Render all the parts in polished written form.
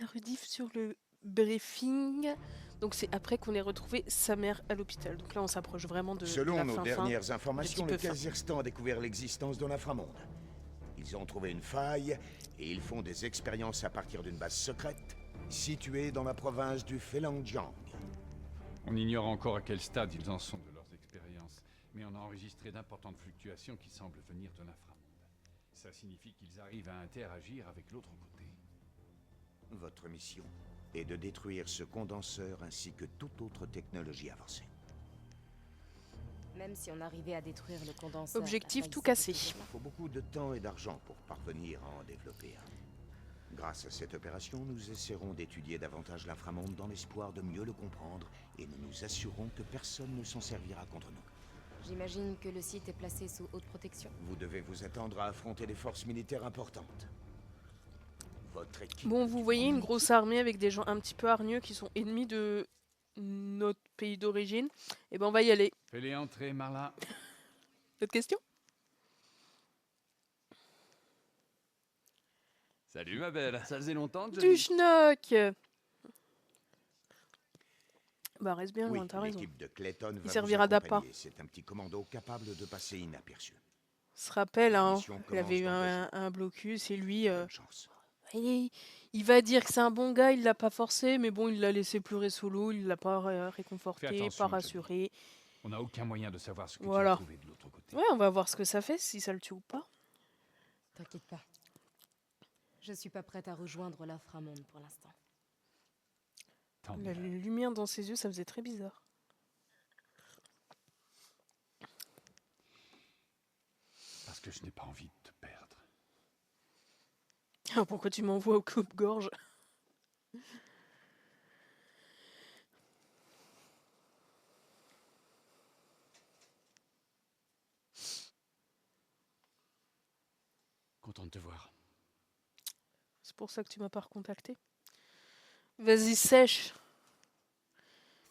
rediff sur le briefing. Donc c'est après qu'on ait retrouvé sa mère à l'hôpital. Donc là on s'approche vraiment de Selon la nos fin dernières informations, petit le peu fin. Kazakhstan a découvert l'existence d'un inframonde. Ils ont trouvé une faille et ils font des expériences à partir d'une base secrète située dans la province du Felanjiang. On ignore encore à quel stade ils en sont de leurs expériences, mais on a enregistré d'importantes fluctuations qui semblent venir de l'inframonde. Ça signifie qu'ils arrivent à interagir avec l'autre côté. Votre mission est de détruire ce condenseur ainsi que toute autre technologie avancée. Même si on arrivait à détruire le condenseur... Objectif la tout faille casser. serait toujours Il faut beaucoup de temps et d'argent pour parvenir à en développer un. Grâce à cette opération, nous essaierons d'étudier davantage l'inframonde dans l'espoir de mieux le comprendre et nous nous assurons que personne ne s'en servira contre nous. là. J'imagine que le site est placé sous haute protection. Vous devez vous attendre à affronter des forces militaires importantes. Votre équipe... Bon, vous voyez une grosse armée avec des gens un petit peu hargneux qui sont ennemis de notre pays d'origine. Et ben on va y aller. Fais-les entrer, Marla. D'autres questions? Salut ma belle. Ça faisait longtemps que Du schnock. Bah reste bien Oui, loin, t'as raison. l'équipe de Clayton va Il servira vous d'appât. accompagner. C'est un petit commando capable de passer inaperçu. On se rappelle, La hein, mission il avait eu commence dans un blocus et lui... Bonne chance. Il va dire que c'est un bon gars, il l'a pas forcé, mais bon, il l'a laissé pleurer solo, il l'a pas Fais réconforté, attention, pas Johnny. rassuré. On n'a aucun moyen de savoir ce que Voilà. tu as trouvé de l'autre côté. Ouais, on va voir ce que ça fait, si ça le tue ou pas. T'inquiète pas. Je suis pas prête à rejoindre l'inframonde pour l'instant. Tant La mieux. lumière dans ses yeux, ça faisait très bizarre. Parce que je n'ai pas envie de te perdre. Ah, pourquoi tu m'envoies au coupe-gorge? Content de te voir. C'est pour ça que tu m'as pas recontacté. Vas-y, sèche.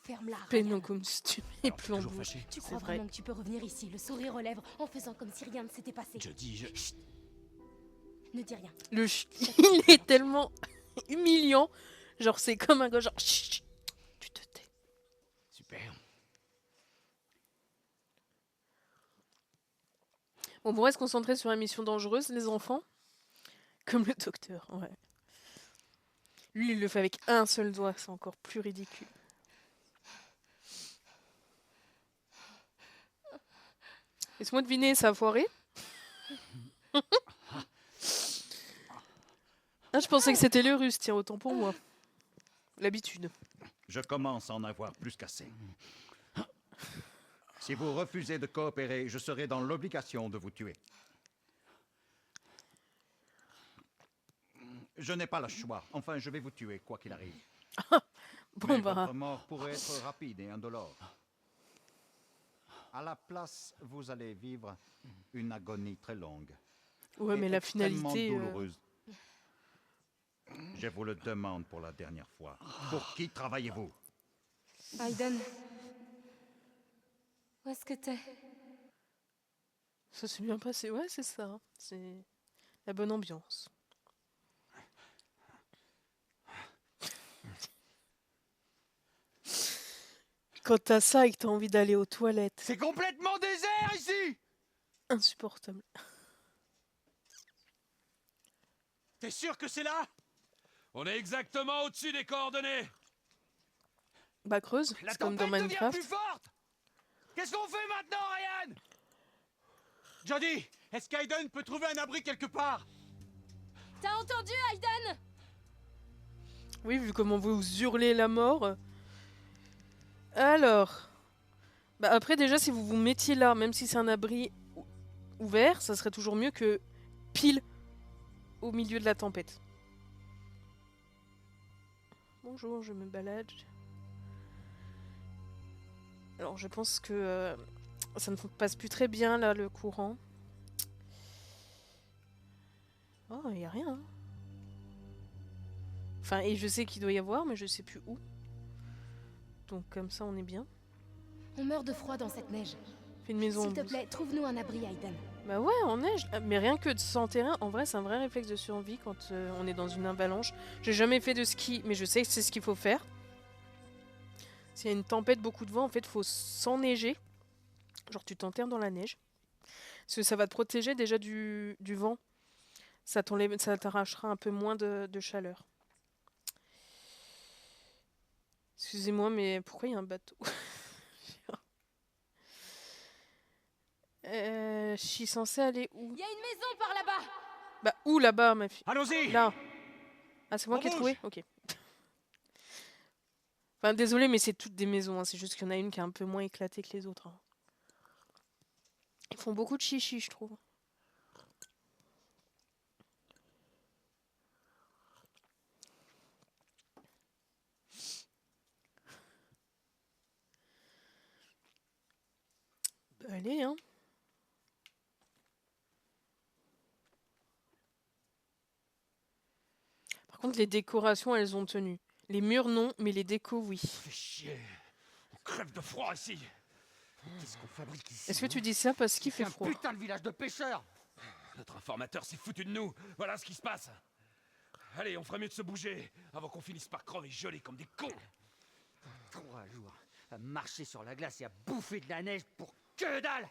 Ferme-la, Pénon Ryan. comme si tu mets Alors, t'es toujours plambouche. fâché? Tu C'est crois vrai. vraiment que tu peux revenir ici, le sourire aux lèvres, en faisant comme si rien ne s'était passé? Je dis, je... Chut. Ne dis rien. Il est tellement humiliant. Genre, c'est comme un gars, genre, chut, chut, tu te tais. Super. On pourrait se concentrer sur une mission dangereuse, les enfants. Comme le docteur, ouais. Lui, il le fait avec un seul doigt, c'est encore plus ridicule. Laisse-moi deviner, ça a foiré. Ah, je pensais que c'était le russe, tiens, autant pour moi. L'habitude. Je commence à en avoir plus qu'assez. Si vous refusez de coopérer, je serai dans l'obligation de vous tuer. Je n'ai pas le choix. Enfin, je vais vous tuer, quoi qu'il arrive. Bon, Mais bah, votre mort pourrait être rapide et indolore. À la place, vous allez vivre une agonie très longue. ouais, et mais la extrêmement finalité... douloureuse. Je vous le demande pour la dernière fois. Pour qui travaillez-vous? Aiden. Où est-ce que t'es? Ça s'est bien passé, ouais, c'est ça. Hein. C'est la bonne ambiance. Quand t'as ça et que t'as envie d'aller aux toilettes, C'est complètement désert ici. insupportable. T'es sûr que c'est là? On est exactement au-dessus des coordonnées. Bah creuse, La c'est comme dans tempête devient plus Minecraft. forte. Qu'est-ce qu'on fait maintenant, Ryan? Jody, est-ce qu'Aiden peut trouver un abri quelque part? T'as entendu, Aiden? Oui, vu comment vous hurlez la mort. Alors... Bah après, déjà, si vous vous mettiez là, même si c'est un abri ouvert, ça serait toujours mieux que pile au milieu de la tempête. Bonjour, je me balade. Alors, je pense que ça ne passe plus très bien, là, le courant. Oh, il n'y a rien. Hein. Enfin, et je sais qu'il doit y avoir, mais je sais plus où. Donc, comme ça, on est bien. On meurt de froid dans cette neige. Fait une maison en S'il te bouse. plaît, trouve-nous un abri, Aiden. Bah ouais, en neige. Mais rien que de s'enterrer, en vrai, c'est un vrai réflexe de survie quand on est dans une avalanche. J'ai jamais fait de ski, mais je sais que c'est ce qu'il faut faire. S'il y a une tempête, beaucoup de vent, en fait, faut s'enneiger. Genre, tu t'enterres dans la neige. Parce que ça va te protéger déjà du vent. Ça t'arrachera un peu moins de chaleur. Excusez-moi, mais pourquoi il y a un bateau? Je suis censée aller où? Il y a une maison par là-bas. Bah, où là-bas, ma fille? Allons-y! Là. Ah, c'est moi On qui ai bouge. trouvé? Ok. Enfin, désolé, mais c'est toutes des maisons. Hein. C'est juste qu'il y en a une qui est un peu moins éclatée que les autres. Hein. Ils font beaucoup de chichi, je trouve. Bah, allez, hein. Par contre, les décorations, elles ont tenu. Les murs, non, mais les décos, oui. Fais chier. On crève de froid ici. Qu'est-ce qu'on fabrique ici? Est-ce que tu dis ça parce qu'il C'est fait un froid? putain de village de pêcheurs. Notre informateur s'est foutu de nous. Voilà ce qui se passe. Allez, on ferait mieux de se bouger avant qu'on finisse par crever gelés comme des cons. 3 jours à marcher sur la glace et à bouffer de la neige pour que dalle.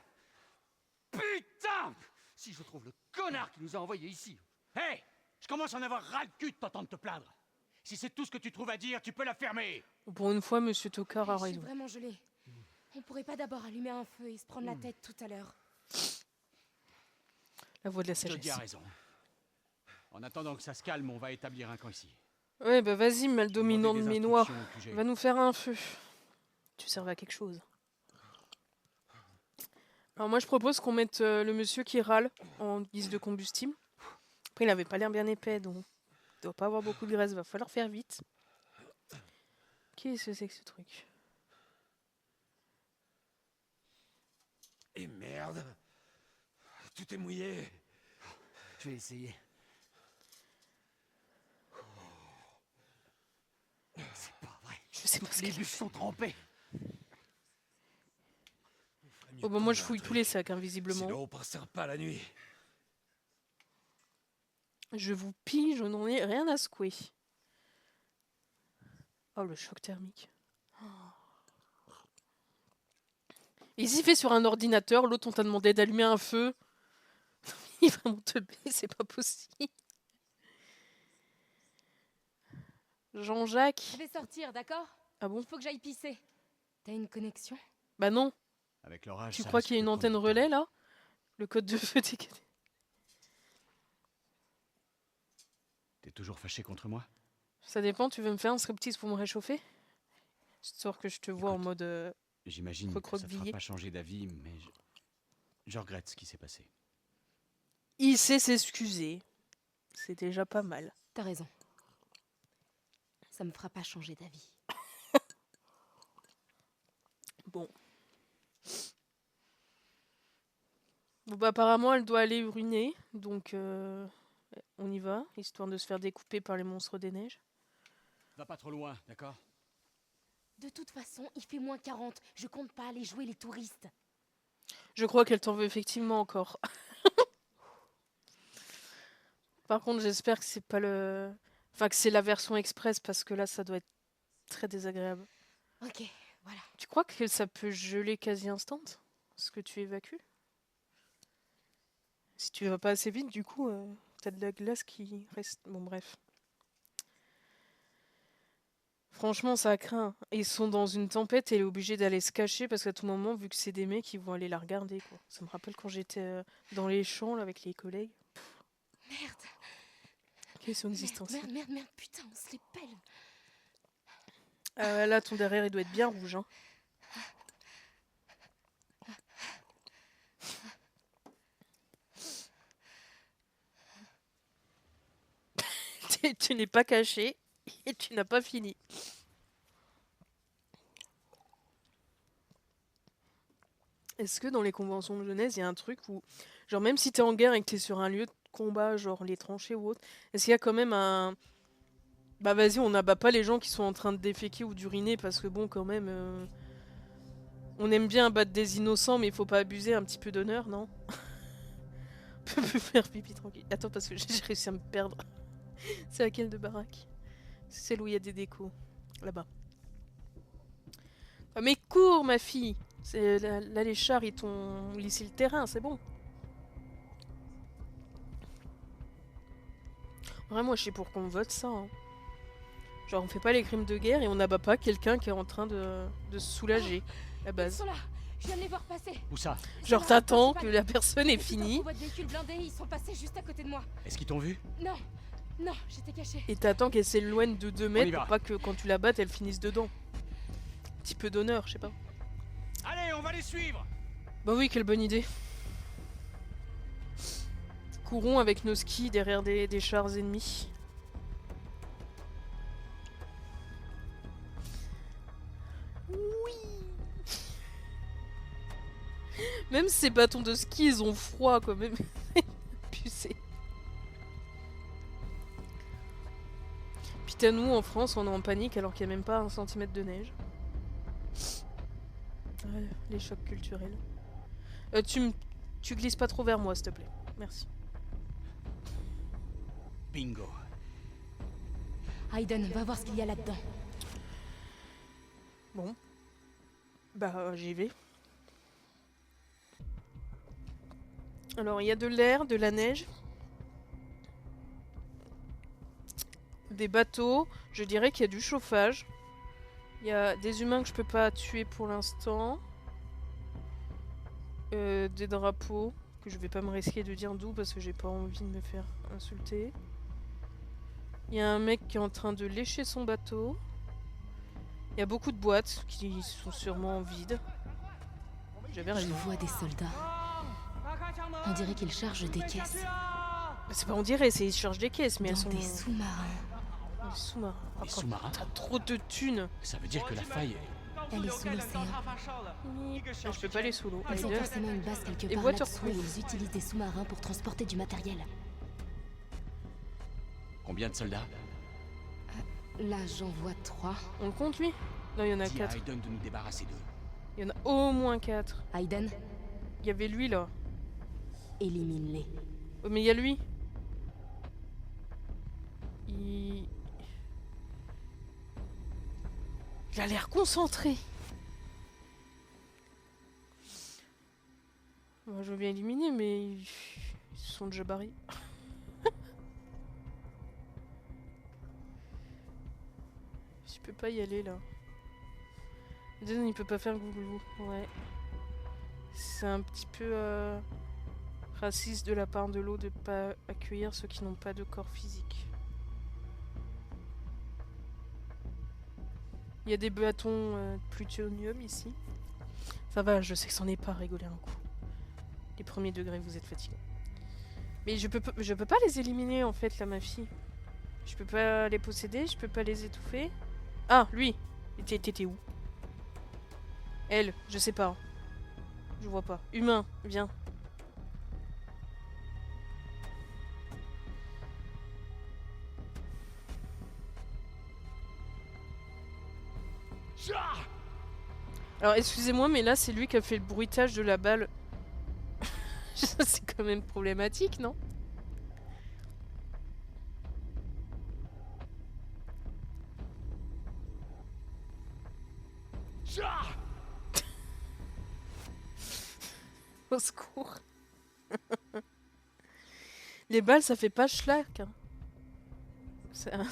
Putain! Si je trouve le connard qui nous a envoyés ici. Hé! Je commence à en avoir ras le cul de t'entendre te plaindre. Si c'est tout ce que tu trouves à dire, tu peux la fermer. Pour une fois, Monsieur Tokar a Je suis raison. vraiment gelée. On pourrait pas d'abord allumer un feu et se prendre la tête tout à l'heure. La voix de la Je te dis sagesse. à raison. En attendant que ça se calme, on va établir un camp ici. Ouais, bah vas-y, mal dominant de mes noix. Va Va nous faire un feu. Tu serves à quelque chose. Alors moi, je propose qu'on mette le monsieur qui râle en guise de combustible. Après, il avait pas l'air bien épais, donc il doit pas avoir beaucoup de graisse. Va falloir faire vite. Qu'est-ce que c'est que ce truc? Et merde. Tout est mouillé. Je vais essayer. C'est pas vrai. Je sais pas ce Les qu'il bûches sont trempées. Oh bah moi, je fouille tous les sacs, hein, visiblement. Sinon, on passera pas la nuit. Je vous pille, je n'en ai rien à secouer. Oh, le choc thermique. Il s'y fait sur un ordinateur, l'autre on t'a demandé d'allumer un feu. Il va vraiment te baisser, c'est pas possible. Jean-Jacques. Je vais sortir, d'accord? Ah bon? Il faut que j'aille pisser. T'as une connexion? Bah non. Avec l'orage. Tu crois qu'il y a une antenne relais là? Le code de feu t'es... T'es toujours fâché contre moi? Ça dépend, tu veux me faire un striptease pour me réchauffer? Histoire que je te vois en Écoute, mode... J'imagine que ça fera recroquevillé. pas changer d'avis, mais je regrette ce qui s'est passé. Il sait s'excuser. C'est déjà pas mal. T'as raison. Ça me fera pas changer d'avis. Bon. Bon bah apparemment elle doit aller uriner, donc on y va, histoire de se faire découper par les monstres des neiges. Va pas trop loin, d'accord? De toute façon, il fait moins 40. Je compte pas aller jouer les touristes. Je crois qu'elle t'en veut effectivement encore. Par contre j'espère que c'est pas le... Enfin que c'est la version express, parce que là ça doit être très désagréable. Ok, voilà. Tu crois que ça peut geler quasi instant, ce que tu évacues? Si tu vas pas assez vite, du coup, t'as de la glace qui reste... Bon, bref. Franchement, ça craint. Ils sont dans une tempête et elle est obligée d'aller se cacher parce qu'à tout moment, vu que c'est des mecs, ils vont aller la regarder, quoi. Ça me rappelle quand j'étais dans les champs là, avec les collègues. Merde. Question existentielle. Merde, putain, on se les pèle. Là, ton derrière, il doit être bien rouge, hein. Tu n'es pas caché et tu n'as pas fini. Est-ce que dans les conventions de Genèse, il y a un truc où, genre même si t'es en guerre et que t'es sur un lieu de combat, genre les tranchées ou autre, est-ce qu'il y a quand même un... Bah vas-y, on n'abat pas les gens qui sont en train de déféquer ou d'uriner parce que bon, quand même... On aime bien abattre des innocents, mais il faut pas abuser un petit peu d'honneur, non? peux plus faire pipi tranquille. Attends, parce que j'ai réussi à me perdre. C'est laquelle de baraque? C'est celle où il y a des décos. Là-bas. Ah, mais cours, ma fille! Là, les chars, ils t'ont lissé le terrain, c'est bon. Vraiment, moi, je sais pour qu'on vote ça. Hein. Genre, on fait pas les crimes de guerre et on n'abat pas quelqu'un qui est en train de se soulager. À Ils base. sont là. Je viens de les voir passer. Où ça? Genre, C'est t'attends la que principale. la personne ait Petit fini. convoi de véhicules blindés, ils sont passés juste à côté de moi. Est-ce qu'ils t'ont vu? Non, non, j'étais cachée. Et t'attends qu'elle s'éloigne de 2 y mètres va. pour pas que quand tu la battes, elle finisse dedans. Un petit peu d'honneur, je sais pas. Allez, on va les suivre! Bah oui, quelle bonne idée. Courons avec nos skis derrière des chars ennemis. Oui. Même ces bâtons de ski, ils ont froid quand même. Pucé. Putain, nous en France, on est en panique alors qu'il n'y a même pas 1 centimètre de neige. Ouais, les chocs culturels. Tu glisses pas trop vers moi, s'il te plaît. Merci. Bingo. Hayden, va voir ce qu'il y a là-dedans. Bon. Bah, j'y vais. Alors, il y a de l'air, de la neige. Des bateaux. Je dirais qu'il y a du chauffage. Il y a des humains que je peux pas tuer pour l'instant. Des drapeaux. Que je vais pas me risquer de dire d'où parce que j'ai pas envie de me faire insulter. Il y a un mec qui est en train de lécher son bateau. Il y a beaucoup de boîtes qui sont sûrement vides. J'avais Je raison. vois des soldats. On dirait qu'ils chargent des caisses. C'est pas on dirait, c'est ils chargent des caisses, mais elles Dans sont des sous-marins. des sous-marins. Des Après, sous-marins? t'as trop de thunes. Ça veut dire que la faille... Elle est sous l'océan. Ah, je peux pas aller sous l'eau. Ils ont Hayden. forcément une base quelque Et part waterproof. là-dessous et ils utilisent des sous-marins pour transporter du matériel. Combien de soldats? Là, j'en vois 3. On le compte lui? Non, il y en a Dis à 4. Hayden de nous débarrasser d'eux. Il y en a au moins 4. Hayden, Il y avait lui là. élimine-les. Oh, mais il y a lui. Il a l'air concentré. Moi, je veux bien éliminer, mais ils sont déjà barrés. Je peux pas y aller là. Jason, il peut pas faire glouglou. Ouais. C'est un petit peu raciste de la part de l'eau de pas accueillir ceux qui n'ont pas de corps physique. Il y a des bâtons plutonium ici. Ça va, je sais que c'en est pas rigoler un coup. Les premiers degrés, vous êtes fatigués. Mais je peux pas les éliminer en fait là, ma fille. Je peux pas les posséder, je peux pas les étouffer. Ah, lui. T'étais où? Elle, je sais pas. Je vois pas. Humain, viens. Alors excusez-moi, mais là c'est lui qui a fait le bruitage de la balle. C'est quand même problématique, non? Au secours. Les balles, ça fait pas schlack. Hein.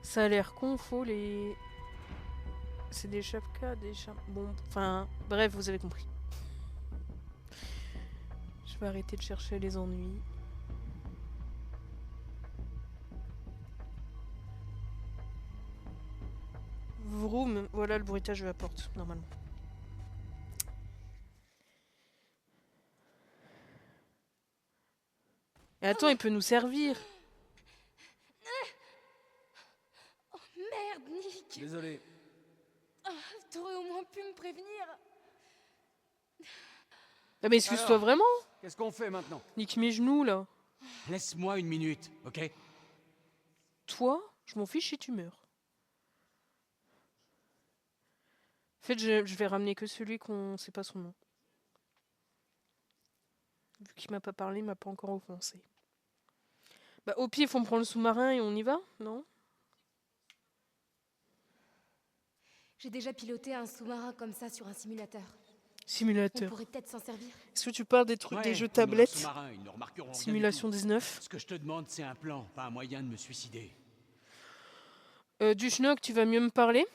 Ça a l'air confo, les... C'est des chapkas, des chap... Bon, enfin... Bref, vous avez compris. Je vais arrêter de chercher les ennuis. Vroom, voilà le bruitage de la porte, normalement. Et attends, il peut nous servir. Oh merde, Nick! Désolé. T'aurais au moins pu me prévenir. Ah mais excuse-toi Alors vraiment. Qu'est-ce qu'on fait maintenant? Nique mes genoux, là. Laisse-moi 1 minute, ok? Toi, je m'en fiche si tu meurs. En fait, je vais ramener que celui qu'on sait pas son nom. Vu qu'il m'a pas parlé, il m'a pas encore offensé. Bah, au pire, il faut me prendre le sous-marin et on y va, non? J'ai déjà piloté un sous-marin comme ça sur un simulateur. On Simulateur. pourrait peut-être s'en servir. Est-ce que tu parles des trucs, des Ouais, jeux nous, leurs tablettes? sous-marins, ils ne remarqueront rien du Simulation tout. 19. Ce que je te demande, c'est un plan, pas un moyen de me suicider. Du schnock, tu vas mieux me parler?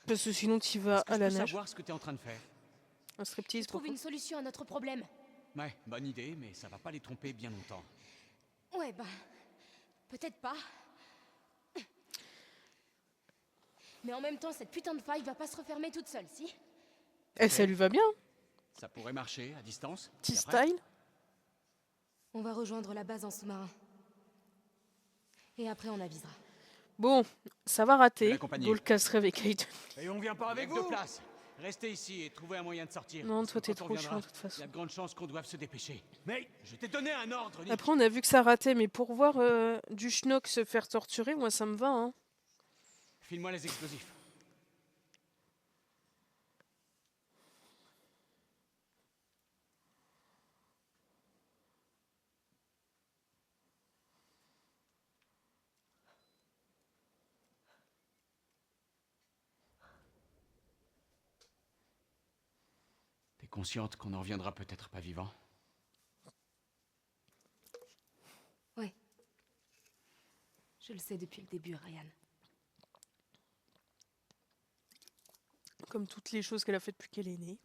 Parce que sinon, tu vas Est-ce que à je la peux neige. savoir ce que t'es en train de faire? Un striptease, Trouve pourquoi? une solution à notre problème. Ouais, bonne idée, mais ça va pas les tromper bien longtemps. Ouais, bah... peut-être pas. Mais en même temps, cette putain de faille va pas se refermer toute seule, si? Eh, ça lui va bien, Ça pourrait marcher à distance. petit et après style. On va rejoindre la base en sous-marin. Et après, on avisera. Bon, ça va Je vais rater. l'accompagner. Go le casserait avec Aiden. Et on vient pas avec vous de place. Restez ici et trouvez un moyen de sortir. Non, parce toi, que t'es quand on trop viendra, chiant, de toute Il y façon. a de grandes chances qu'on doive se dépêcher. Mais je t'ai donné un ordre, Nick. Après, on a vu que ça ratait, mais pour voir du schnock se faire torturer, moi, ça me va, hein. File-moi les explosifs. T'es consciente qu'on en reviendra peut-être pas vivant? Ouais. Je le sais depuis le début, Ryan. Comme toutes les choses qu'elle a faites depuis qu'elle est née.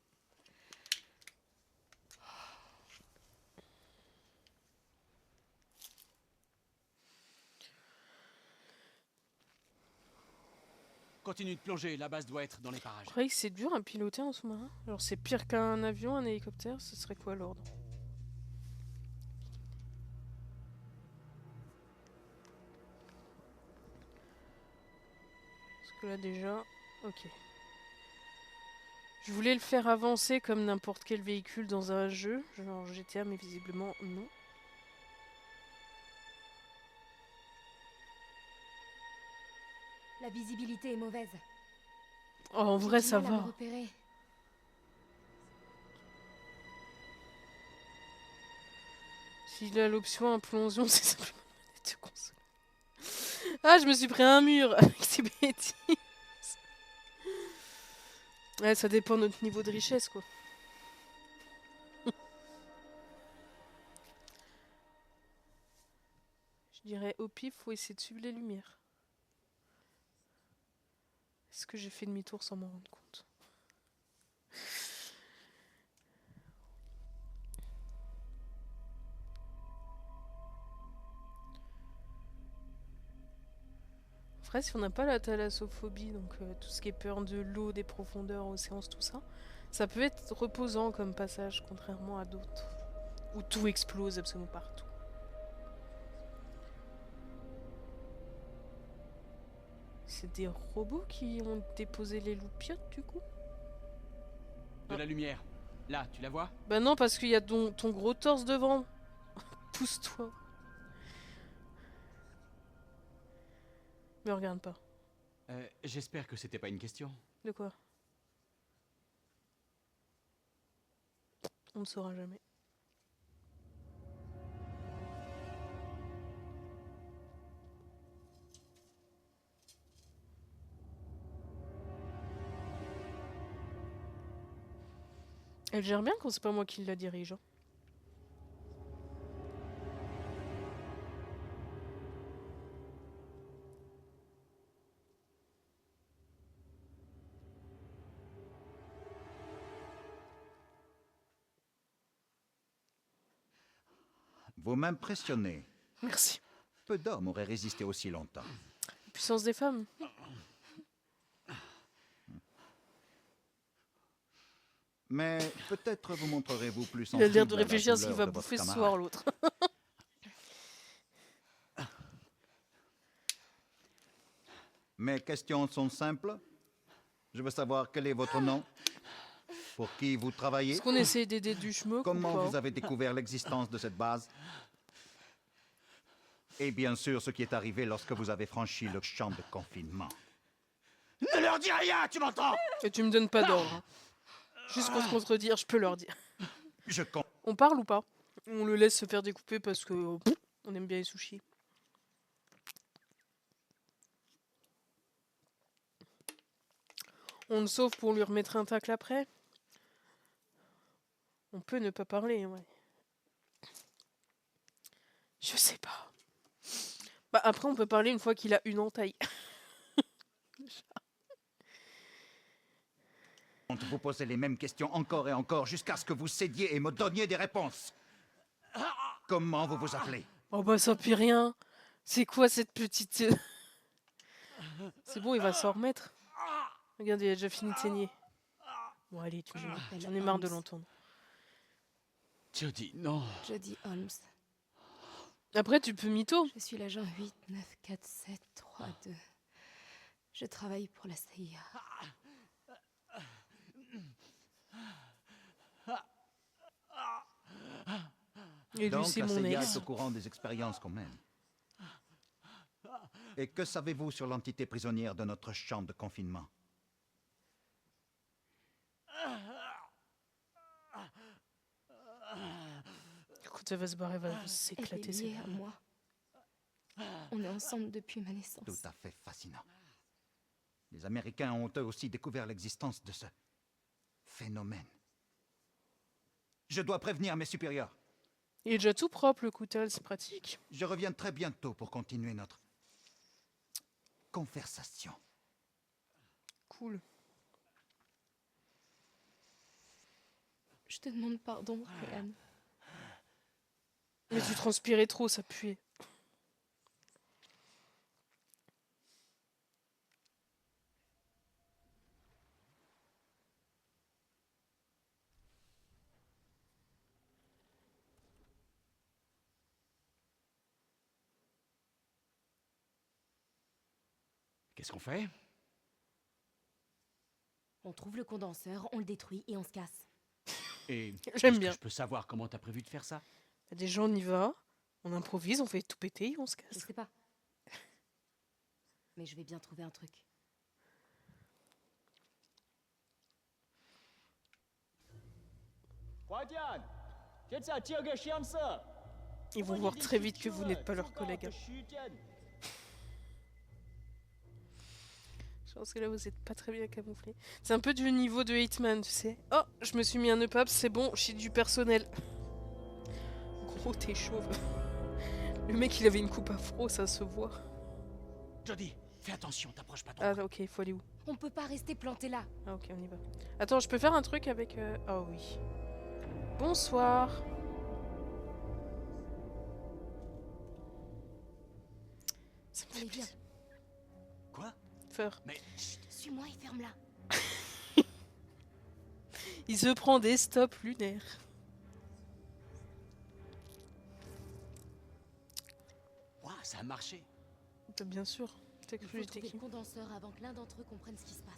Continue de plonger, la base doit être dans les parages. Je croyais que c'est dur à piloter en sous-marin. Alors, c'est pire qu'un avion, un hélicoptère, ce serait quoi l'ordre? Parce que là, déjà, ok. Je voulais le faire avancer comme n'importe quel véhicule dans un jeu, genre GTA, mais visiblement non. La visibilité est mauvaise. Oh, en vrai, J'ai du ça mal à me va. repérer. S'il a l'option implosion, c'est simplement une manette de console. Ah, je me suis pris un mur avec ces bêtises. Ouais, ça dépend de notre niveau de richesse, quoi. Je dirais au pif, faut essayer de suivre les lumières. Est-ce que j'ai fait demi-tour sans m'en rendre compte? En vrai, si on n'a pas la thalassophobie, donc tout ce qui est peur de l'eau, des profondeurs, océans, tout ça, ça peut être reposant comme passage, contrairement à d'autres, où tout explose absolument partout. C'est des robots qui ont déposé les loupiottes, du coup? De la lumière. Là, tu la vois? Bah non, parce qu'il y a ton gros torse devant. Pousse-toi. Me regarde pas. J'espère que c'était pas une question. De quoi? On ne saura jamais. Elle gère bien quand c'est pas moi qui la dirige, hein. Vous m'impressionnez. Merci. Peu d'hommes auraient résisté aussi longtemps. La puissance des femmes. Mais peut-être vous montrerez-vous plus Il a l'air sensible de à la réfléchir s'il douleur va de votre bouffer ce camarade. soir, l'autre. Mes questions sont simples. Je veux savoir quel est votre nom, pour qui vous travaillez, Est-ce qu'on essaie d'aider du schmuck ou comment pas? vous avez découvert l'existence de cette base, et bien sûr ce qui est arrivé lorsque vous avez franchi le champ de confinement. Ne leur dis rien, tu m'entends? Et tu me donnes pas d'ordre. Hein. Juste pour te contredire, je peux leur dire. Je compte. On parle ou pas? On le laisse se faire découper parce que on aime bien les sushis. On le sauve pour lui remettre un tacle après. On peut ne pas parler, ouais. Je sais pas. Bah après on peut parler une fois qu'il a une entaille. Vous posez les mêmes questions encore et encore jusqu'à ce que vous cédiez et me donniez des réponses. Comment vous vous appelez? Oh bah ça pue rien. C'est quoi cette petite... C'est bon, il va s'en remettre. Regarde, il a déjà fini de saigner. Bon allez, tu j'en ai marre de l'entendre. Jodie, non. Jodie Holmes. Après tu peux mytho. Je suis l'agent 894732. Je travaille pour la CIA. Et lui Donc c'est la mon CIA ex. est au courant des expériences qu'on mène. Et que savez-vous sur l'entité prisonnière de notre chambre de confinement? Écoute, elle va se barrer, elle va Elle s'éclater. est liée cette à fille. moi. On est ensemble depuis ma naissance. Tout à fait fascinant. Les Américains ont eux aussi découvert l'existence de ce phénomène. Je dois prévenir mes supérieurs. Il est déjà tout propre le couteau, c'est pratique. Je reviens très bientôt pour continuer notre conversation. Cool. Je te demande pardon, Ryan. Mais tu transpirais trop, ça puait. Qu'est-ce qu'on fait? On trouve le condenseur, on le détruit et on se casse. Et J'aime est-ce bien. que je peux savoir comment t'as prévu de faire ça? Déjà on y va, on improvise, on fait tout péter et on se Je casse. sais pas. Mais je vais bien trouver un truc. Ils vont voir très vite que vous n'êtes pas leur collègue. Hein. Je pense que là vous êtes pas très bien camouflés. C'est un peu du niveau de Hitman, tu sais. Oh, je me suis mis un EPAP, c'est bon, j'ai du personnel. Gros, t'es chauve. Le mec il avait une coupe afro, ça se voit. Jodie, fais attention, t'approches pas trop. Ah ok, il faut aller où? On peut pas rester planté là. Ah ok, on y va. Attends, je peux faire un truc avec... Oh oui. Bonsoir. Ça me fait Allez, viens. plaisir. Quoi? Peur. Mais Suis-moi et ferme-la. Il se prend des stops lunaires. ouah, ça a marché. Bah, bien sûr. T'as Il cru faut que j'étais trouver qui? le condenseur avant que l'un d'entre eux comprenne ce qui se passe.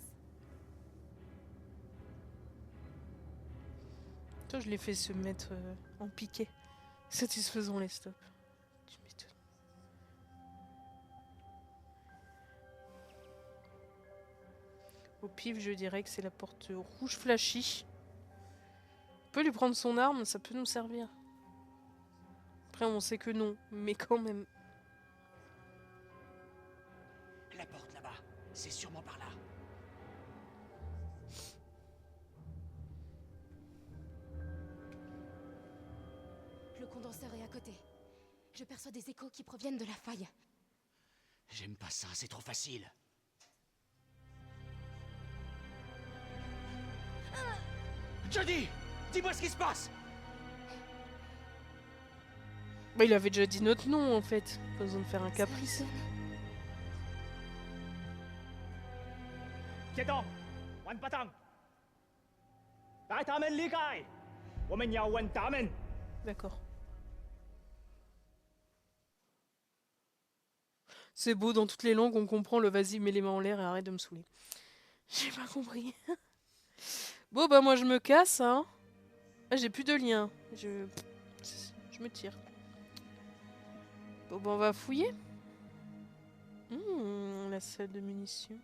Toi, je l'ai fait se mettre en piqué. Satisfaisant les stops. Tu m'étonnes. Au pif, je dirais que c'est la porte rouge flashy. On peut lui prendre son arme, ça peut nous servir. Après, on sait que non, mais quand même. La porte là-bas, c'est sûrement par là. Le condenseur est à côté. Je perçois des échos qui proviennent de la faille. J'aime pas ça, c'est trop facile. Jodie, dis-moi ce qui se passe. Bah, il avait déjà dit notre nom en fait. Pas besoin de faire un caprice. Ça résonne. 接到，揾不當，帶他們離開，我們要揾他們。 D'accord. C'est beau, dans toutes les langues, on comprend le vas-y, mets les mains en l'air et arrête de me saouler. J'ai pas compris. Bon, bah, moi, je me casse, hein. Ah, j'ai plus de lien. Je me tire. Bon, bah, on va fouiller. La salle de munitions.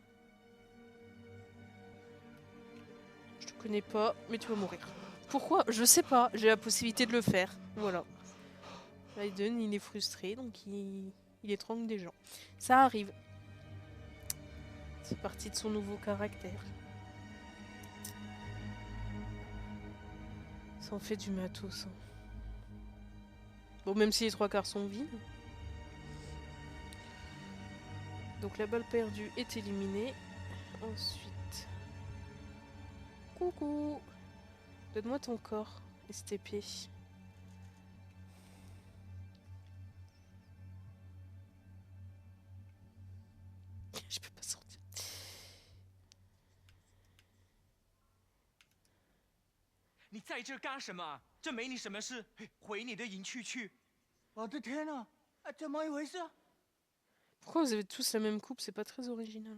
connais pas, mais tu vas mourir. Pourquoi? Je sais pas, j'ai la possibilité de le faire. Voilà. Raiden, il est frustré, donc il étrangle des gens. Ça arrive. C'est parti de son nouveau caractère. Ça en fait du matos. Hein. Bon, même si les 3/4 sont vides. Donc la balle perdue est éliminée. Ensuite... Coucou! Donne-moi ton corps, STP. Je peux pas sortir. 你在这干什么？这没你什么事，回你的营区去。我的天哪，怎么一回事？ Pourquoi vous avez tous la même coupe? C'est pas très original.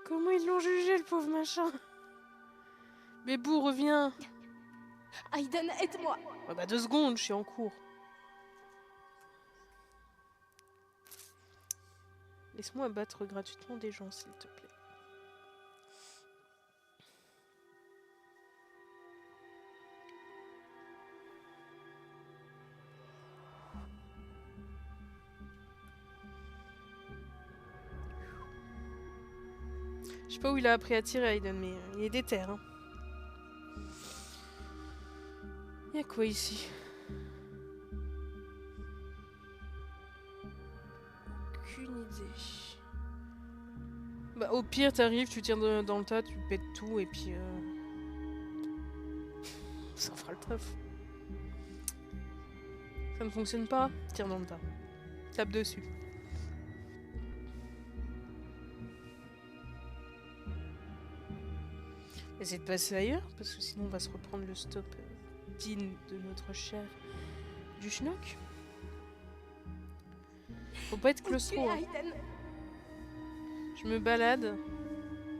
Comment ils l'ont jugé, le pauvre machin? Mais Boo, reviens! Aiden, aide-moi. Ah bah 2 secondes, je suis en cours. Laisse-moi abattre gratuitement des gens, s'il te plaît. Je sais pas où il a appris à tirer, Aiden, mais il est déter. Hein. Il y a quoi ici? Aucune idée. Bah, au pire, t'arrives, tu tires dans le tas, tu pètes tout et puis. Ça fera le taf. Ça ne fonctionne pas, tire dans le tas. Tape dessus. Essayez de passer ailleurs, parce que sinon on va se reprendre le stop digne de notre cher du schnock. Faut pas être claustro. Hein. Je me balade,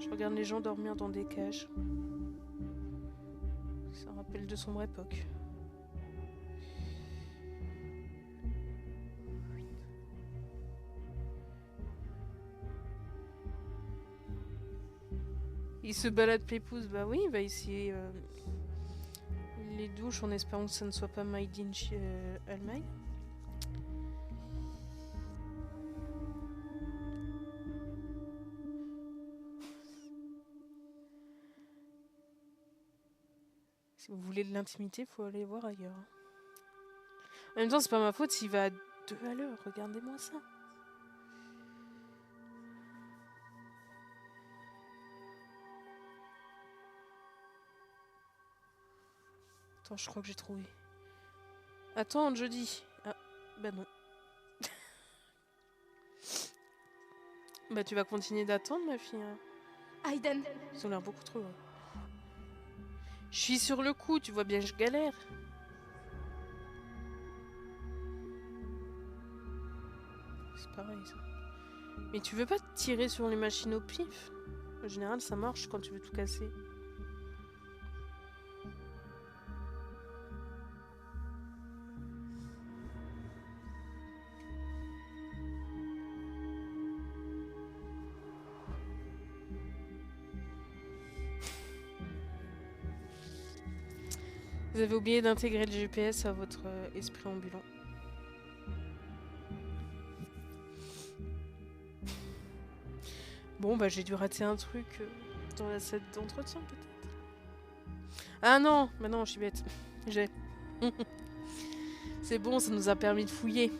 je regarde les gens dormir dans des cages. Ça rappelle de sombre époque. Il se balade Pépouze, bah oui, il va essayer les douches en espérant que ça ne soit pas Made in Allemagne. Si vous voulez de l'intimité, faut aller voir ailleurs. En même temps, c'est pas ma faute s'il va à 2 à l'heure, regardez-moi ça. Attends, je crois que j'ai trouvé. Attends, jeudi. Ah, bah non. Bah tu vas continuer d'attendre, ma fille. Aiden. Ils ont l'air beaucoup trop. Je suis sur le coup, tu vois bien que je galère. C'est pareil, ça. Mais tu veux pas tirer sur les machines au pif? En général, ça marche quand tu veux tout casser. Vous avez oublié d'intégrer le GPS à votre esprit ambulant. Bon, bah j'ai dû rater un truc dans la salle d'entretien, peut-être. Ah non, bah non, je suis bête. J'ai. C'est bon, ça nous a permis de fouiller.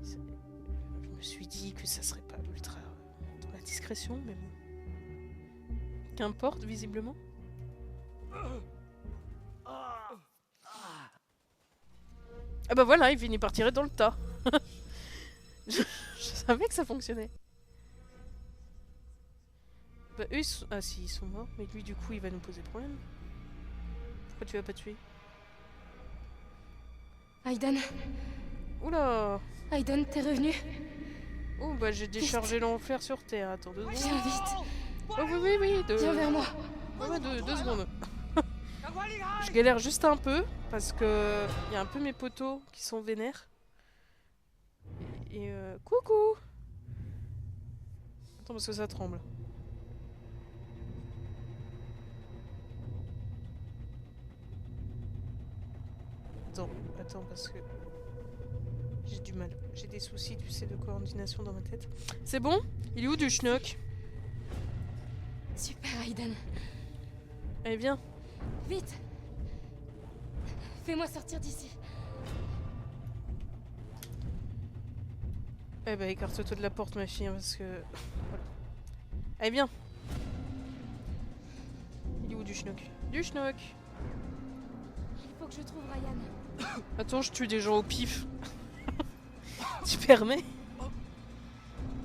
Je me suis dit que ça serait pas ultra dans la discrétion, mais bon. Qu'importe, visiblement. Ah bah voilà, il finit par tirer dans le tas. je savais que ça fonctionnait. Bah eux ils sont... Ah si, ils sont morts, mais lui du coup il va nous poser problème. Pourquoi tu vas pas tuer? Aiden. Oula. Aiden, t'es revenu? Oh bah j'ai déchargé l'enfer sur Terre, attends 2 secondes. Viens vite. Oh oui, Viens vers moi. Ouais, 2 secondes. Je galère juste un peu, parce que il y a un peu mes potos qui sont vénères. Et coucou! Attends, parce que ça tremble. Attends, parce que... J'ai du mal. J'ai des soucis, tu sais, de coordination dans ma tête. C'est bon? Il est où du schnock? Super, Aiden. Allez, viens. Vite. Fais-moi sortir d'ici. Eh bah, écarte-toi de la porte, ma fille, hein, parce que... Voilà. Allez, viens. Il est où du schnock? Du schnock. Il faut que je trouve Ryan. Attends, je tue des gens au pif. Tu permets?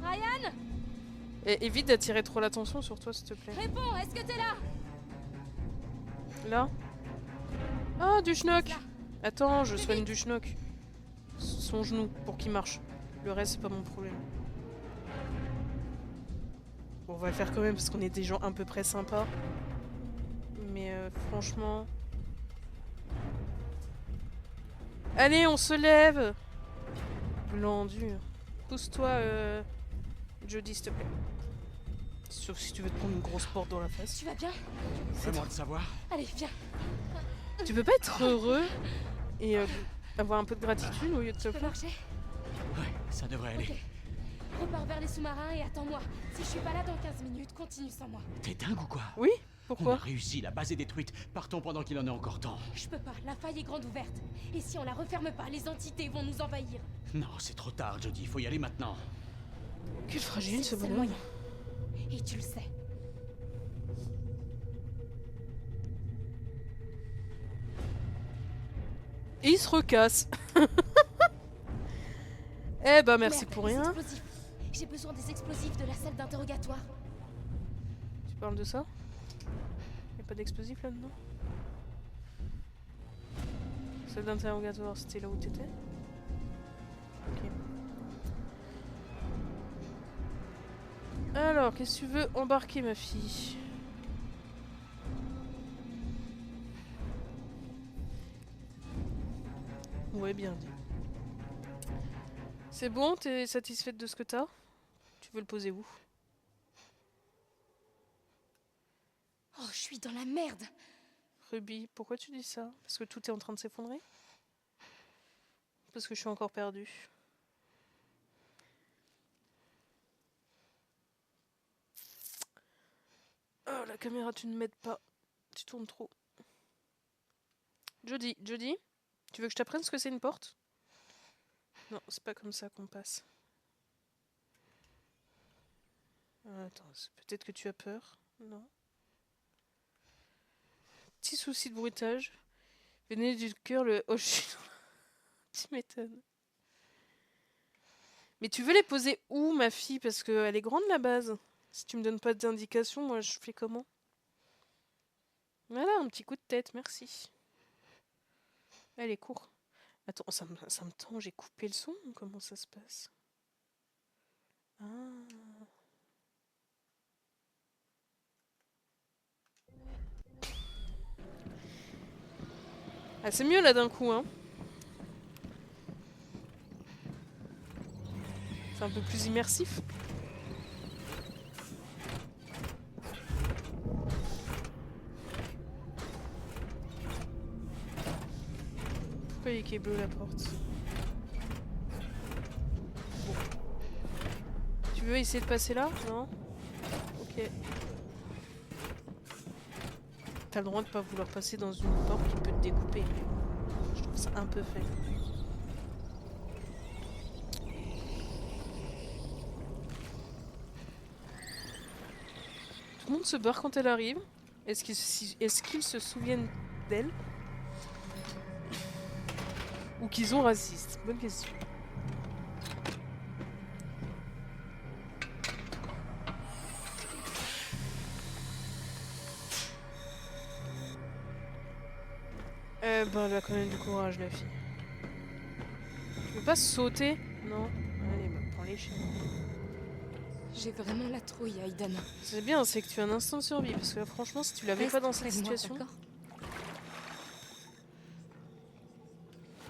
Ryan! Et évite d'attirer trop l'attention sur toi, s'il te plaît. Réponds, est-ce que t'es là? Là? Ah, du schnock! Là. Attends, je soigne du schnock. Son genou, pour qu'il marche. Le reste, c'est pas mon problème. Bon, on va le faire quand même, parce qu'on est des gens à peu près sympas. Mais franchement... Allez, on se lève! Blanc dur. Pousse-toi, Jody, s'il te plaît. Sauf si tu veux te prendre une grosse porte dans la face. Tu vas bien? Vraiment de savoir. Allez, viens. Tu peux pas être heureux et avoir un peu de gratitude au lieu de te Tu peux plaindre? marcher? Ouais, ça devrait aller. Ok. Repars vers les sous-marins et attends-moi. Si je suis pas là dans 15 minutes, continue sans moi. T'es dingue ou quoi? Oui? On a Pourquoi? réussi, la base est détruite. Partons pendant qu'il en est encore temps. Je peux pas, la faille est grande ouverte. Et si on la referme pas, les entités vont nous envahir. Non, c'est trop tard, Jody. Faut y aller maintenant. Quel fragile ce C'est le seul bonhomme. moyen. Et tu le sais. Et il se recasse. Eh bah merci Merde, pour les rien. explosifs. J'ai besoin des explosifs de la salle d'interrogatoire. Tu parles de ça? Y'a pas d'explosif là-dedans? Celle d'interrogatoire, c'était là où t'étais? Ok. Alors, qu'est-ce que tu veux embarquer, ma fille? Ouais, bien dit. C'est bon, t'es satisfaite de ce que t'as? Tu veux le poser où? Oh, je suis dans la merde. Ruby, pourquoi tu dis ça? Parce que tout est en train de s'effondrer? Parce que je suis encore perdue. Oh, la caméra, tu ne m'aides pas. Tu tournes trop. Jody, tu veux que je t'apprenne ce que c'est une porte? Non, c'est pas comme ça qu'on passe. Attends, peut-être que tu as peur? Non. Petit souci de bruitage. Venez du cœur le... Oh, je suis... Tu m'étonnes. Mais tu veux les poser où, ma fille? Parce qu'elle est grande, la base. Si tu me donnes pas d'indication, moi, je fais comment? Voilà, un petit coup de tête, merci. Elle est court. Attends, ça me tend, j'ai coupé le son? Comment ça se passe? Ah... Ah, c'est mieux là d'un coup, hein. C'est un peu plus immersif. Pourquoi il est bleu la porte? Bon. Tu veux essayer de passer là? Non? Ok. T'as le droit de pas vouloir passer dans une porte qui peut te découper. Je trouve ça un peu faible. Tout le monde se barre quand elle arrive. Est-ce qu'ils se souviennent d'elle? Ou qu'ils ont raciste? Bonne question. Ben, elle a quand même du courage, la fille. Tu veux pas sauter? Non? Allez, bah, prends les chiens. J'ai vraiment la trouille, Aiden. C'est bien, c'est que tu as un instant de survie, parce que là, franchement, si tu l'avais pas dans cette Reste près de moi, situation, d'accord?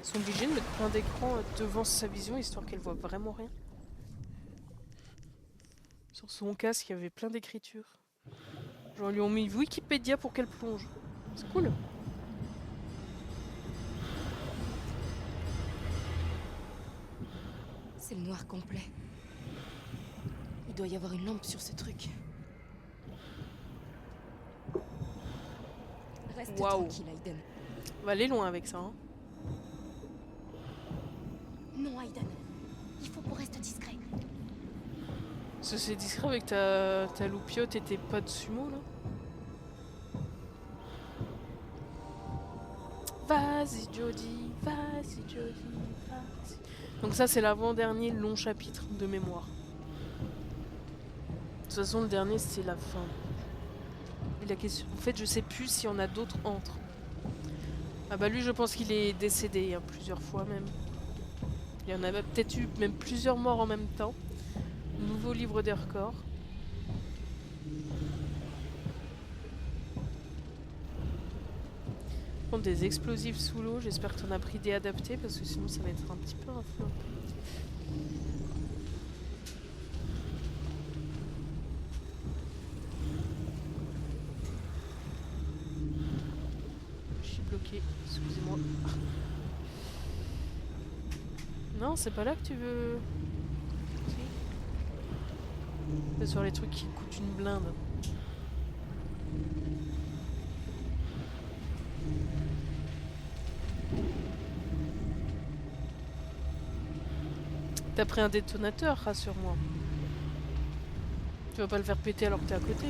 ils sont obligés de mettre plein d'écran devant sa vision, histoire qu'elle voit vraiment rien. Sur son casque, il y avait plein d'écritures. Genre, ils lui ont mis Wikipédia pour qu'elle plonge. C'est cool. C'est le noir complet. Il doit y avoir une lampe sur ce truc. Reste Waouh. tranquille, Aiden. On va aller loin avec ça. Hein. Non, Aiden. Il faut qu'on reste discret. Ça, c'est discret avec ta loupiote et tes pas de sumo là. Vas-y Jodie, vas-y Jodie, vas-y. Donc ça c'est l'avant-dernier long chapitre de mémoire. De toute façon le dernier c'est la fin. Et la question... En fait je sais plus s'il y en a d'autres entre. Ah bah lui je pense qu'il est décédé hein, plusieurs fois même. Il y en a peut-être eu même plusieurs morts en même temps. Nouveau livre des records. Des explosifs sous l'eau, j'espère que tu en as pris des adaptés parce que sinon ça va être un petit peu un flop. Je suis bloquée, excusez-moi. Non, c'est pas là que tu veux... Si. C'est sur les trucs qui coûtent une blinde. T'as pris un détonateur, rassure-moi. Tu vas pas le faire péter alors que t'es à côté.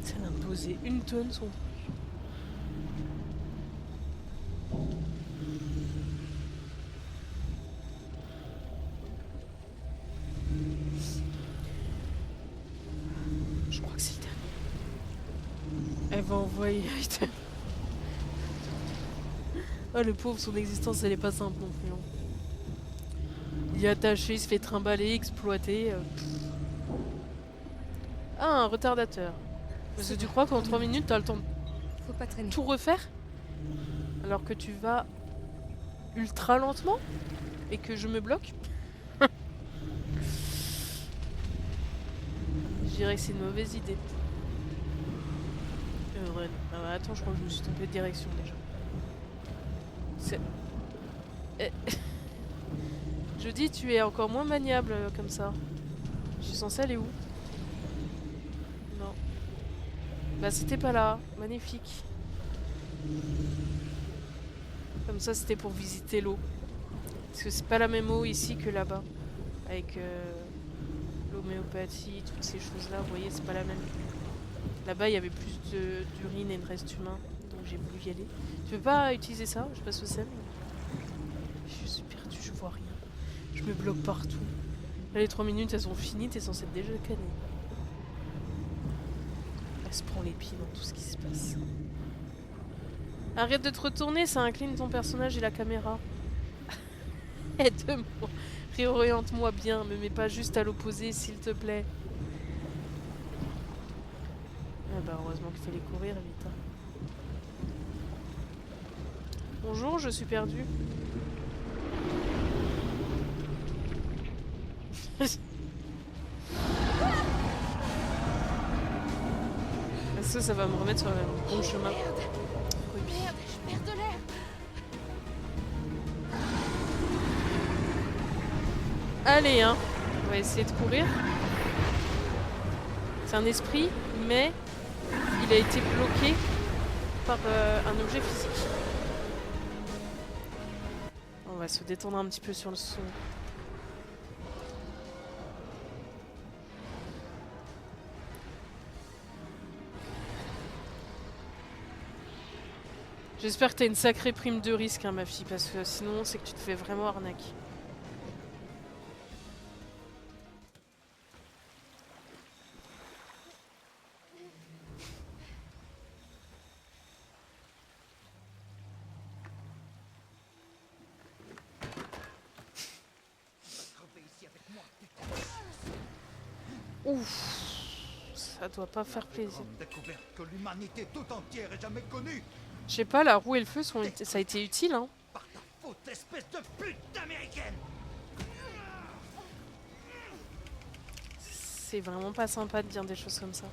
Ça vient de poser 1 tonne son truc. Je crois que c'est le dernier. Elle va envoyer... Oh le pauvre, son existence elle est pas simple non plus. Hein. Il est attaché, il se fait trimballer, exploiter. Ah, un retardateur. Parce que tu crois qu'en 3 minutes t'as le temps Faut pas traîner. de tout refaire? Alors que tu vas ultra lentement? Et que je me bloque? Je dirais que c'est une mauvaise idée. Ouais. Ah bah, attends, je crois que je me suis trompée de direction déjà. Je dis, tu es encore moins maniable comme ça. Je suis censée aller où? Non. Bah c'était pas là. Magnifique. Comme ça c'était pour visiter l'eau. Parce que c'est pas la même eau ici que là-bas. Avec l'homéopathie, toutes ces choses-là. Vous voyez, c'est pas la même. Là-bas il y avait plus d'urine et de reste humain. Donc j'ai voulu y aller. Tu veux pas utiliser ça? Je sais pas ce que c'est. Je suis perdue, je vois rien. Je me bloque partout. Là, les 3 minutes, elles sont finies, t'es censé être déjà canné. Elle se prend les pieds dans tout ce qui se passe. Arrête de te retourner, ça incline ton personnage et la caméra. Aide-moi. Réoriente-moi bien, me mets pas juste à l'opposé, s'il te plaît. Ah bah, heureusement qu'il fallait courir vite. Hein. Bonjour, je suis perdue. Est-ce que ça va me remettre sur le bon chemin? Merde, je perds de l'air. Allez, hein. On va essayer de courir. C'est un esprit, mais il a été bloqué par un objet physique. On va se détendre un petit peu sur le son. J'espère que t'as une sacrée prime de risque, hein, ma fille, parce que sinon, c'est que tu te fais vraiment arnaquer. Ouf, ça doit pas faire plaisir. Découverte que l'humanité tout entière ait jamais connue. Je sais pas, la roue et le feu, ça a été utile, hein. Par ta Faute espèce de pute d'américaine! C'est vraiment pas sympa de dire des choses comme ça.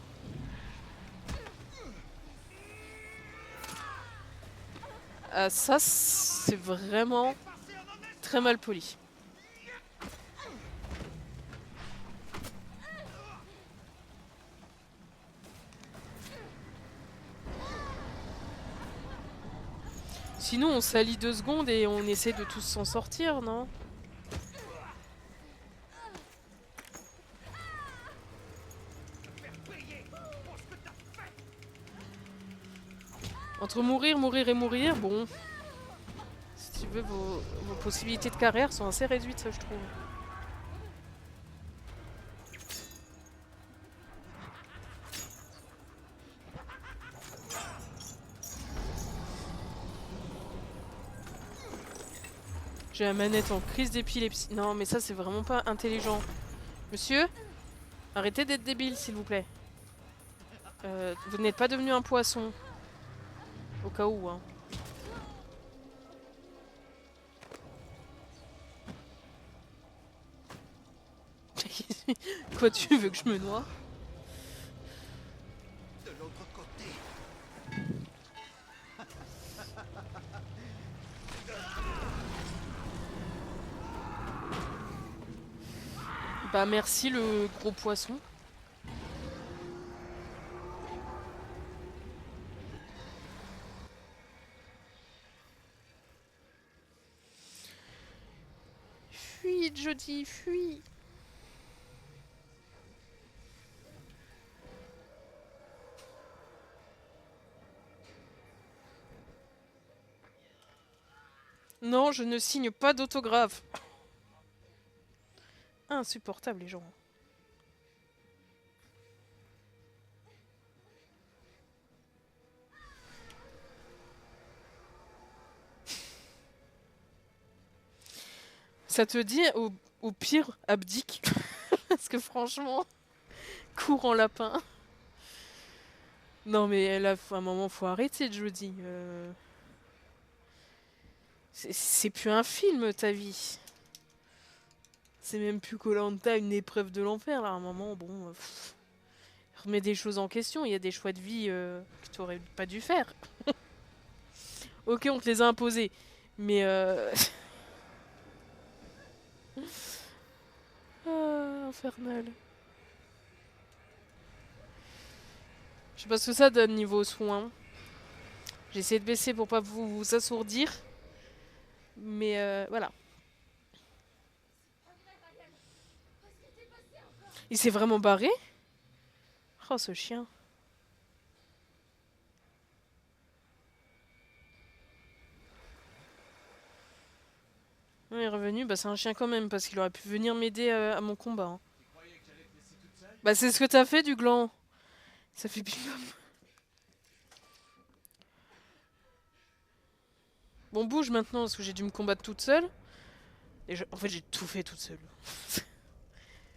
Ça, c'est vraiment très mal poli. Sinon, on s'allie 2 secondes et on essaie de tous s'en sortir, non? Entre mourir, mourir et mourir, bon... Si tu veux, vos possibilités de carrière sont assez réduites, ça, je trouve. J'ai la manette en crise d'épilepsie. Non, mais ça, c'est vraiment pas intelligent. Monsieur, arrêtez d'être débile, s'il vous plaît. Vous n'êtes pas devenu un poisson. Au cas où, hein. Quoi, tu veux que je me noie? De l'autre côté. Bah merci le gros poisson. Fuis, Jody, fuis. Non, je ne signe pas d'autographe. Insupportable, les gens. Ça te dit, au pire, abdique. Parce que franchement, cours en lapin. Non mais là, à un moment, faut arrêter, Jody. C'est plus un film, ta vie. C'est même plus Koh-Lanta, une épreuve de l'enfer, là. À un moment, bon... remets des choses en question. Il y a des choix de vie que tu aurais pas dû faire. Ok, on te les a imposés. Mais... ah, infernal. Je sais pas ce que ça donne niveau soin. J'ai essayé de baisser pour pas vous assourdir. Mais voilà. Il s'est vraiment barré? Oh, ce chien. Il est revenu, bah c'est un chien quand même, parce qu'il aurait pu venir m'aider à mon combat. Hein. Bah c'est ce que t'as fait du gland. Ça fait bim bam. Bon, bouge maintenant, parce que j'ai dû me combattre toute seule. Et en fait, j'ai tout fait toute seule.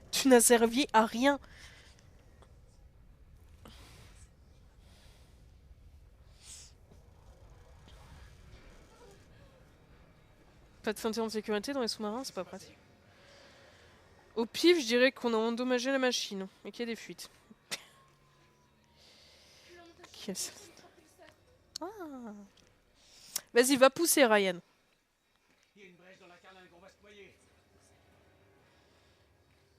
Tu n'as servi à rien. Pas de ceinture de sécurité dans les sous-marins, c'est pas pratique. Au pif, je dirais qu'on a endommagé la machine et qu'il y a des fuites. Ah. Vas-y, va pousser, Ryan. Il y a une brèche dans la carlingue, on va se noyer.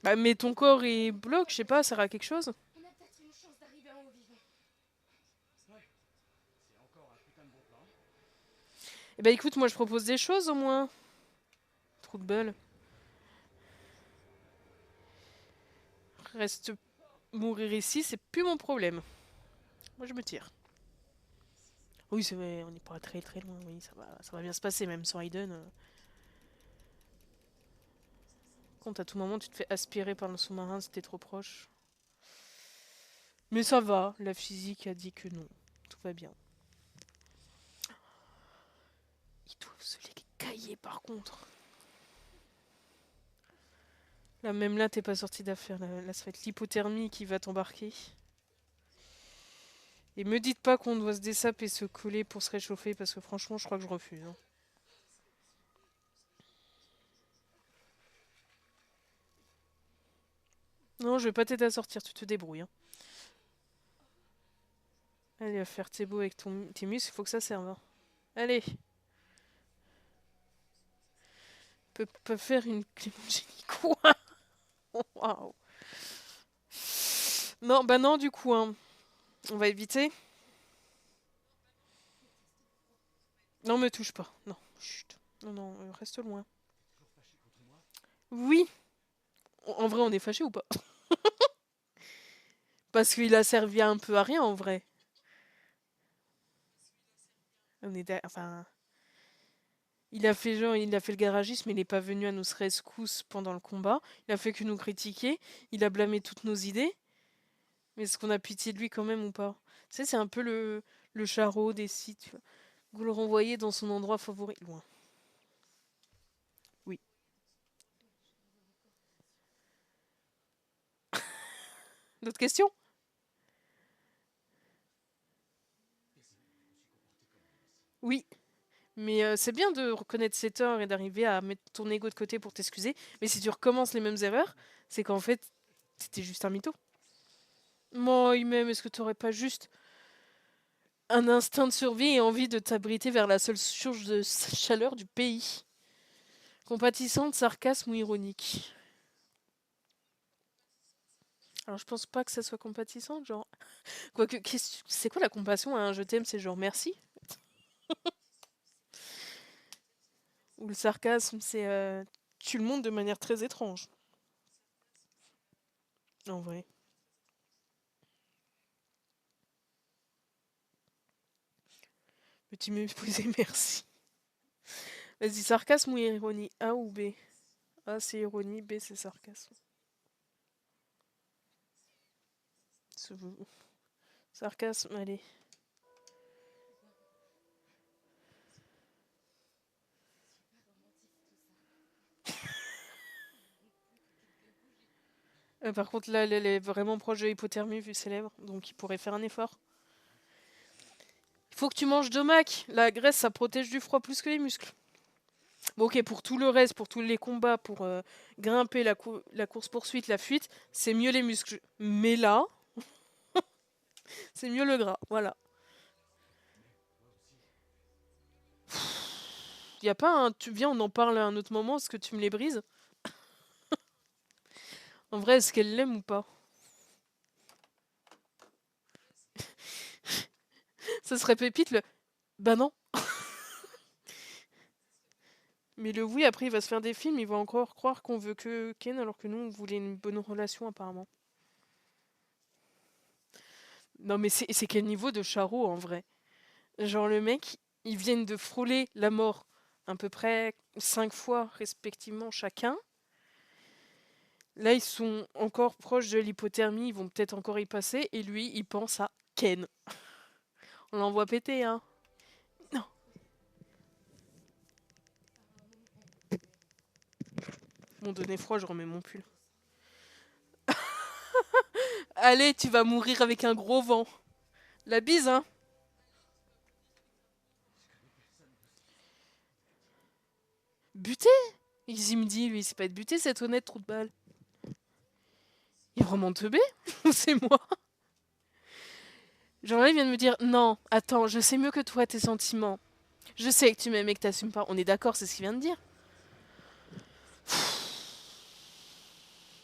Bah, mais ton corps est bloqué, je sais pas, ça sert à quelque chose. On a peut-être une chance d'arriver en haut vivant. Ouais. C'est encore un putain de bon plan. Eh bah écoute, moi je propose des choses au moins. Trou de balle. Reste mourir ici, c'est plus mon problème. Moi je me tire. Oui, c'est vrai, on n'est pas très très loin, oui, ça va bien se passer même sans Aiden. Compte à tout moment tu te fais aspirer par le sous-marin si t'es trop proche. Mais ça va, la physique a dit que non. Tout va bien. Ils doivent se les cailler par contre. Là, même là, t'es pas sorti d'affaire. Là, ça va être l'hypothermie qui va t'embarquer. Et me dites pas qu'on doit se dessaper et se coller pour se réchauffer, parce que franchement, je crois que je refuse. Hein. Non, je vais pas t'aider à sortir, tu te débrouilles. Hein. Allez, à faire tes beaux avec tes muscles, il faut que ça serve. Hein. Allez. Peut pas faire une Clément quoi. Waouh. Non, bah non, du coup, hein. On va éviter. Non, me touche pas. Non, chut. Non, non, reste loin. Oui. En vrai, on est fâché ou pas? Parce qu'il a servi un peu à rien, en vrai. On est enfin... il a fait le garagiste, mais il n'est pas venu à nos rescousse pendant le combat. Il a fait que nous critiquer. Il a blâmé toutes nos idées. Mais est-ce qu'on a pitié de lui quand même ou pas? Tu sais, c'est un peu le charreau des sites. Tu vois. Vous le renvoyez dans son endroit favori. Loin. Oui. D'autres questions? Oui. Mais c'est bien de reconnaître ses torts et d'arriver à mettre ton ego de côté pour t'excuser. Mais si tu recommences les mêmes erreurs, c'est qu'en fait, t'étais juste un mytho. Moi, même, est-ce que t'aurais pas juste un instinct de survie et envie de t'abriter vers la seule source de chaleur du pays? Compatissante, sarcasme ou ironique? Alors, je pense pas que ça soit compatissante, genre. Quoique, c'est quoi la compassion à un je t'aime? C'est genre merci? Ou le sarcasme, c'est tu le montres de manière très étrange. En vrai. Petit méprisé, merci. Vas-y, sarcasme ou ironie? A ou B? A c'est ironie, B c'est sarcasme. Sarcasme, allez. Par contre, là, elle est vraiment proche de l'hypothermie vu ses lèvres, donc il pourrait faire un effort. Il faut que tu manges de mac. La graisse, ça protège du froid plus que les muscles. Bon, ok, pour tout le reste, pour tous les combats, pour grimper la course-poursuite, la fuite, c'est mieux les muscles. Mais là, c'est mieux le gras, voilà. Y a pas un... Tu viens, on en parle à un autre moment, est-ce que tu me les brises? En vrai, est-ce qu'elle l'aime ou pas? Ça serait pépite le... Bah non. Mais le oui, après, il va se faire des films, il va encore croire qu'on veut que Ken, alors que nous, on voulait une bonne relation, apparemment. Non, mais c'est quel niveau de Charo, en vrai? Genre, le mec, ils viennent de frôler la mort à peu près 5 fois, respectivement, chacun. Là, ils sont encore proches de l'hypothermie, ils vont peut-être encore y passer, et lui, il pense à Ken. On l'envoie péter, hein. Non. M'ont donné froid, je remets mon pull. Allez, tu vas mourir avec un gros vent. La bise, hein. Buter? Il me dit, lui, c'est pas être buté, c'est être honnête, trou de balle. Il est vraiment teubé? Ou c'est moi? Genre là, il vient de me dire, non, attends, je sais mieux que toi tes sentiments. Je sais que tu m'aimes et que t'assumes pas. On est d'accord, c'est ce qu'il vient de dire.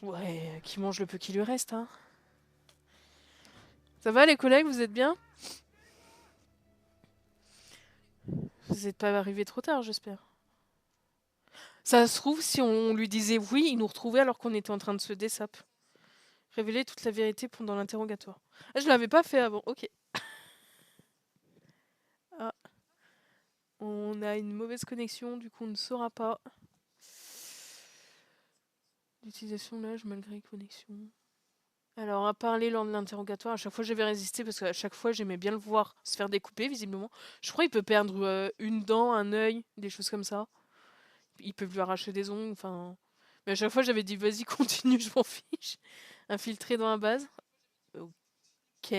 Ouais, qui mange le peu qui lui reste, hein. Ça va les collègues, vous êtes bien? Vous n'êtes pas arrivés trop tard, j'espère. Ça se trouve, si on lui disait oui, il nous retrouvait alors qu'on était en train de se dessape. Révéler toute la vérité pendant l'interrogatoire. Ah, je l'avais pas fait avant, ok. Ah. On a une mauvaise connexion, du coup on ne saura pas. L'utilisation de l'âge malgré connexion. Alors, à parler lors de l'interrogatoire, à chaque fois j'avais résisté parce qu'à chaque fois j'aimais bien le voir se faire découper, visiblement. Je crois qu'il peut perdre une dent, un œil, des choses comme ça. Ils peuvent lui arracher des ongles, enfin. Mais à chaque fois j'avais dit vas-y, continue, je m'en fiche. Infiltré dans la base. Ok.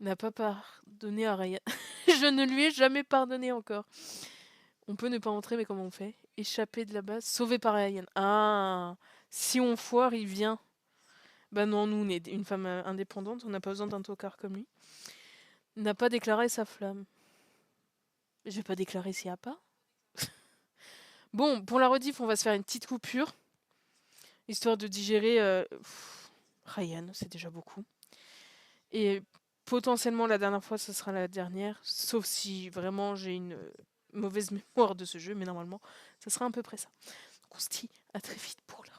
N'a pas pardonné à Ryan. Je ne lui ai jamais pardonné encore. On peut ne pas entrer, mais comment on fait? Échapper de la base, sauvé par Ryan. Ah, Si on foire, il vient. Bah non, nous, on est une femme indépendante, on n'a pas besoin d'un tocard comme lui. N'a pas déclaré sa flamme. Je vais pas déclarer s'il n'y a pas. Bon, pour la rediff, on va se faire une petite coupure. Histoire de digérer Ryan, c'est déjà beaucoup. Et potentiellement, la dernière fois, ce sera la dernière. Sauf si vraiment j'ai une mauvaise mémoire de ce jeu. Mais normalement, ça sera à peu près ça. Donc on se dit à très vite pour la